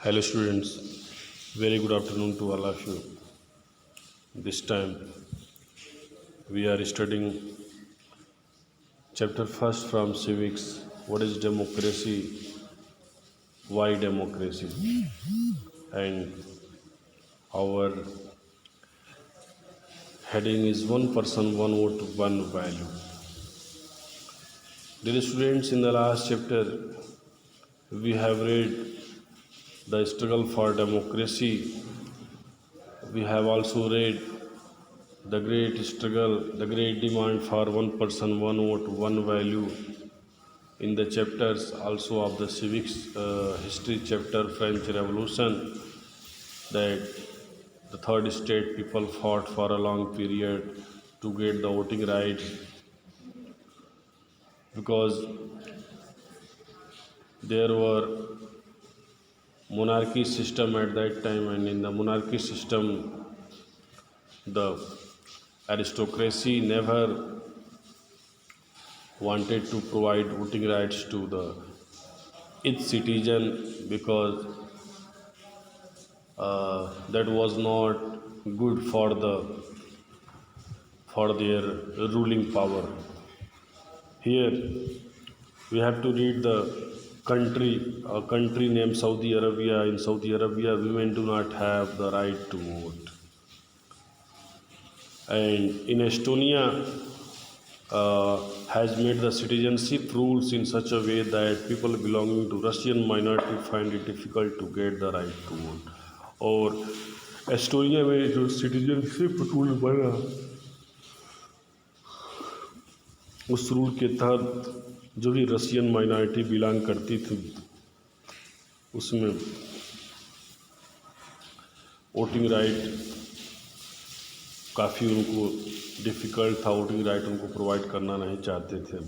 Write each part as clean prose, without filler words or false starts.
Hello students, very good afternoon to all of you. This time we are studying chapter first from civics. What is democracy? Why democracy? And our heading is one person, one vote, one value. Dear students, in the last chapter we have read the struggle for democracy. We have also read the great struggle, the great demand for one person, one vote, one value. In the chapters also of the civics history chapter, French Revolution, that the third state people fought for a long period to get the voting rights because there were monarchy system at that time, and in the monarchy system the aristocracy never wanted to provide voting rights to the each citizen because that was not good for their ruling power. Here we have to read the a country named Saudi Arabia. In Saudi Arabia, women do not have the right to vote, and in Estonia has made the citizenship rules in such a way that people belonging to Russian minority find it difficult to get the right to vote. और Estonia में जो citizenship rule बना, उस rule के तहत जो भी Russian minority belong करती थी उसमें वोटिंग राइट काफ़ी उनको डिफ़िकल्ट था, वोटिंग राइट उनको प्रोवाइड करना नहीं चाहते थे।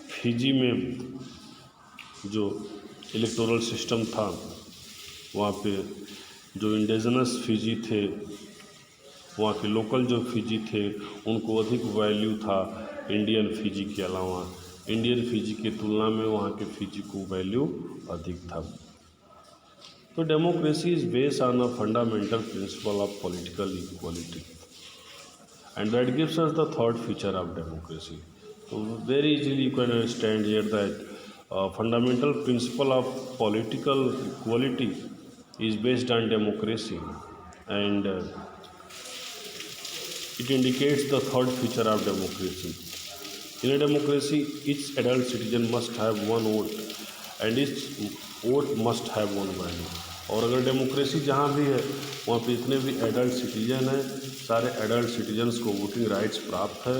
फिजी में जो इलेक्टोरल सिस्टम था वहाँ पे जो इंडिजिनस फिजी थे, वहाँ के लोकल जो फिजी थे उनको अधिक वैल्यू था इंडियन फिजी के अलावा। इंडियन फिजी की तुलना में वहाँ के फिजी को वैल्यू अधिक था। तो democracy is based on a fundamental principle of political equality and that gives us the third feature of democracy. So very easily you can understand here that fundamental principle of political equality is based on democracy, and it indicates the third feature of democracy. In a democracy, each adult citizen must have one vote and each vote must have one value. और अगर democracy जहाँ भी है वहाँ पे जितने भी adult citizen हैं, सारे एडल्ट सिटीजन्स को वोटिंग राइट्स प्राप्त है.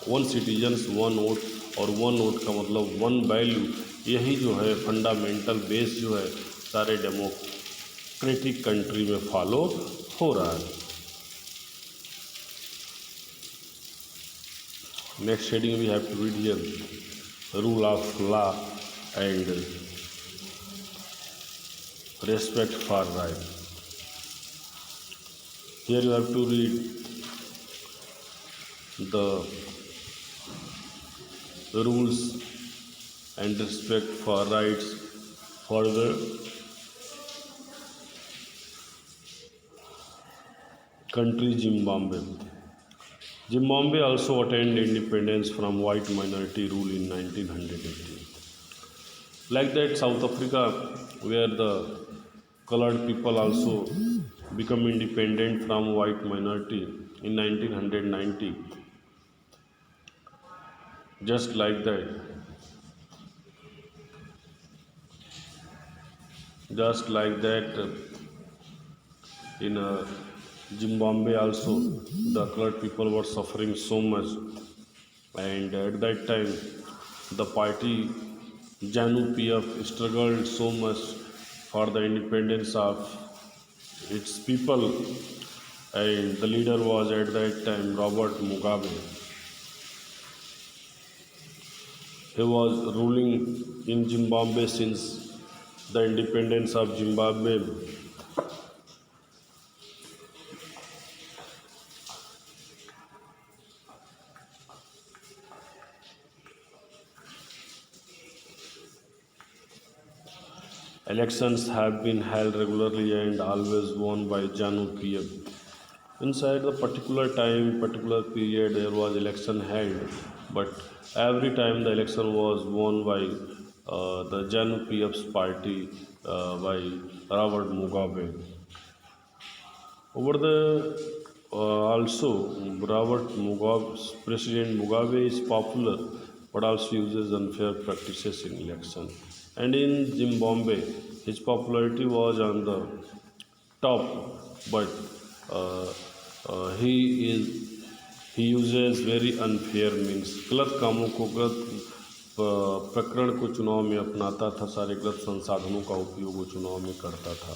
वन सिटीजन्स वन वोट, और वन वोट का मतलब वन वैल्यू. यही जो है फंडामेंटल बेस जो है सारे डेमोक्रेटिक कंट्री में फॉलो हो रहा है. Next heading we have to read here rule of law and respect for right. Here you have to read the rules and respect for rights for the country Zimbabwe. Zimbabwe also attained independence from white minority rule in 1918. Like that, South Africa, where the colored people also become independent from white minority in 1990. Just like that, in Zimbabwe also the colored people were suffering so much, and at that time the party JANU PF struggled so much for the independence of its people, and the leader was at that time Robert Mugabe. He was ruling in Zimbabwe since the independence of Zimbabwe. Elections have been held regularly and always won by ZANU-PF. Inside the particular time, particular period, there was election held, but every time the election was won by the ZANU-PF's party by Robert Mugabe. Over the also Robert Mugabe, President Mugabe is popular, but also uses unfair practices in election. And in Zimbabwe, his popularity was on the top, but uh, he uses very unfair means गलत कामों को गलत प्रकरण को चुनाव में अपनाता था, सारे गलत संसाधनों का उपयोग वो चुनाव में करता था.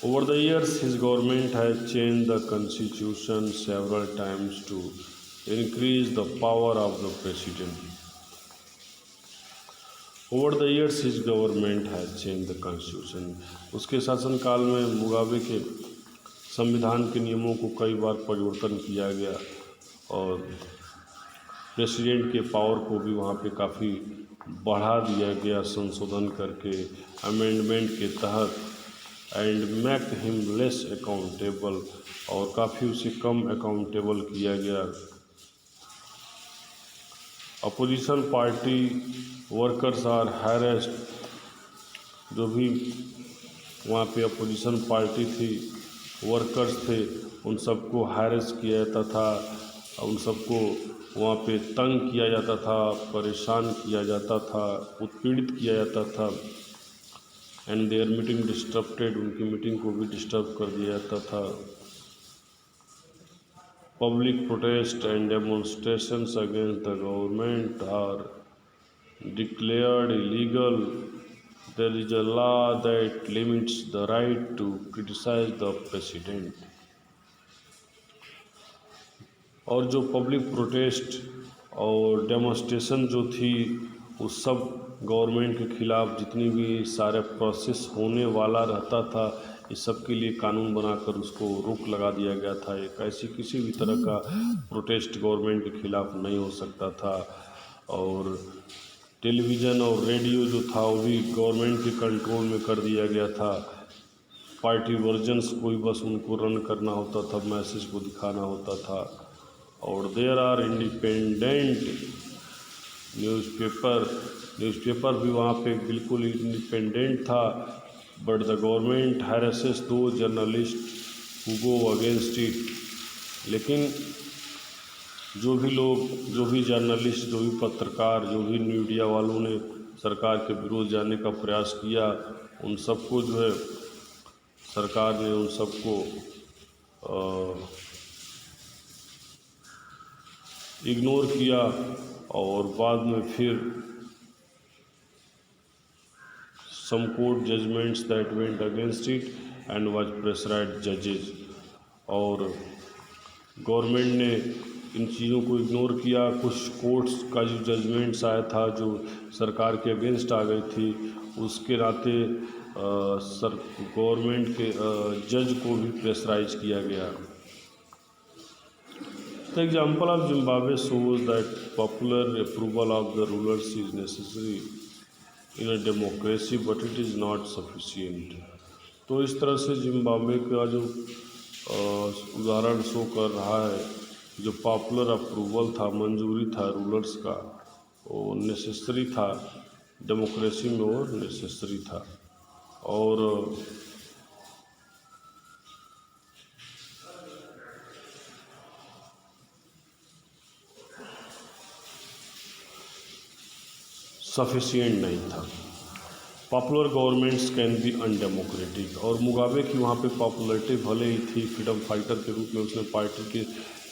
Over the years, his government has changed the constitution several times to increase the power of the president. Over the years, his government has changed the constitution. उसके शासनकाल में मुगाबे के संविधान के नियमों को कई बार परिवर्तन किया गया और प्रेसिडेंट के पावर को भी वहाँ पे काफ़ी बढ़ा दिया गया संशोधन करके अमेंडमेंट के तहत and make him less accountable और काफ़ी उसे कम अकाउंटेबल किया गया. Opposition party workers are harassed. जो भी वहाँ पे अपोजिशन पार्टी थी, वर्कर्स थे, उन सबको हैरेस किया जाता था, उन सबको वहाँ पे तंग किया जाता था, परेशान किया जाता था, उत्पीड़ित किया जाता था. And their meeting disturbed. उनकी मीटिंग को भी डिस्टर्ब कर दिया जाता था. Public protest and demonstrations against the government are declared illegal. There is a law that limits the right to criticise the president. और जो पब्लिक प्रोटेस्ट और डेमोन्स्ट्रेशन जो थी, उस सब गवर्नमेंट के ख़िलाफ़ जितनी भी सारे प्रोसेस होने वाला रहता था, इस सब के लिए कानून बनाकर उसको रोक लगा दिया गया था. एक ऐसी किसी भी तरह का प्रोटेस्ट गवर्नमेंट के ख़िलाफ़ नहीं हो सकता था. और टेलीविज़न और रेडियो जो था वो भी गवर्नमेंट के कंट्रोल में कर दिया गया था. पार्टी वर्जन्स को भी बस उनको रन करना होता था, मैसेज को दिखाना होता था. और देयर आर इंडिपेंडेंट न्यूज़पेपर भी वहाँ पे बिल्कुल इंडिपेंडेंट था. बट द गवर्नमेंट हैरेसेस दो journalist who go against it. लेकिन जो भी लोग, जो भी जर्नलिस्ट, जो भी पत्रकार, जो भी मीडिया वालों ने सरकार के विरोध जाने का प्रयास किया, उन सबको जो है सरकार ने उन सबको इग्नोर किया. और बाद में फिर some court judgments that went against it and was pressurized judges. और गवर्नमेंट ने इन चीज़ों को इग्नोर किया. कुछ कोर्ट्स का जो जजमेंट्स आया था जो सरकार के अगेंस्ट आ गई थी, उसके नाते गवर्नमेंट के जज को भी प्रेशराइज किया गया. The example of Zimbabwe shows that popular approval of the rulers is necessary in a democracy, but it is not sufficient. तो इस तरह से जिम्बाब्वे का जो उदाहरण शो कर रहा है, जो पॉपुलर अप्रूवल था, मंजूरी था रूलर्स का, वो नेसेसरी था. डेमोक्रेसी में वो नेसेसरी था. और सफिशिएंट नहीं था. Popular governments can be undemocratic. और मुगाबे की वहाँ पे पॉपुलरिटी भले ही थी, फ्रीडम फाइटर के रूप में उसने पार्टी के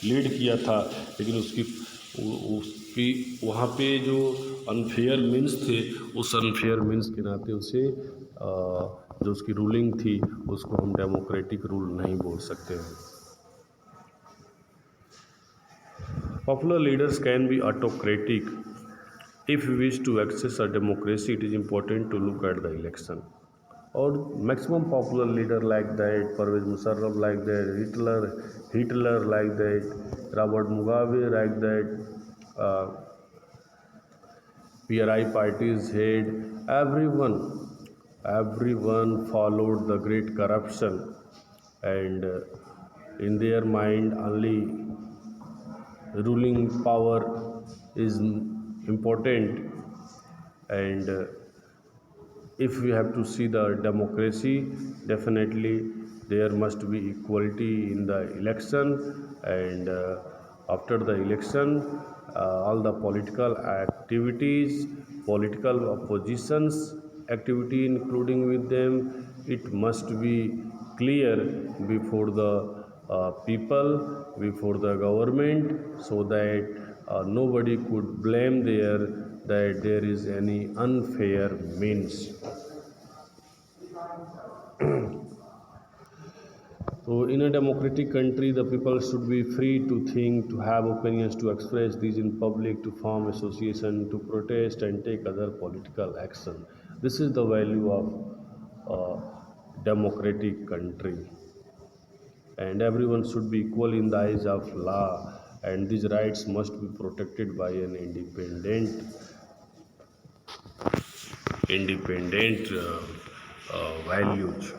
लीड किया था, लेकिन उसकी वहाँ पे जो अनफेयर मीन्स थे, उस अनफेयर मीन्स के नाते उसे जो उसकी रूलिंग थी उसको हम डेमोक्रेटिक रूल नहीं बोल सकते हैं. Popular leaders can be autocratic. If we wish to access a democracy, it is important to look at the election. और maximum popular leader like that, Pervez Musharraf like that, Hitler like that, Robert Mugabe like that, PRI parties had everyone followed the great corruption, and in their mind only ruling power is important. And if we have to see the democracy, definitely there must be equality in the election. And after the election, all the political activities, political oppositions activity including with them, it must be clear before the people, before the government, so that nobody could blame there that there is any unfair means. So, in a democratic country, the people should be free to think, to have opinions, to express these in public, to form association, to protest, and take other political action. This is the value of a democratic country, and everyone should be equal in the eyes of law, and these rights must be protected by an independent values.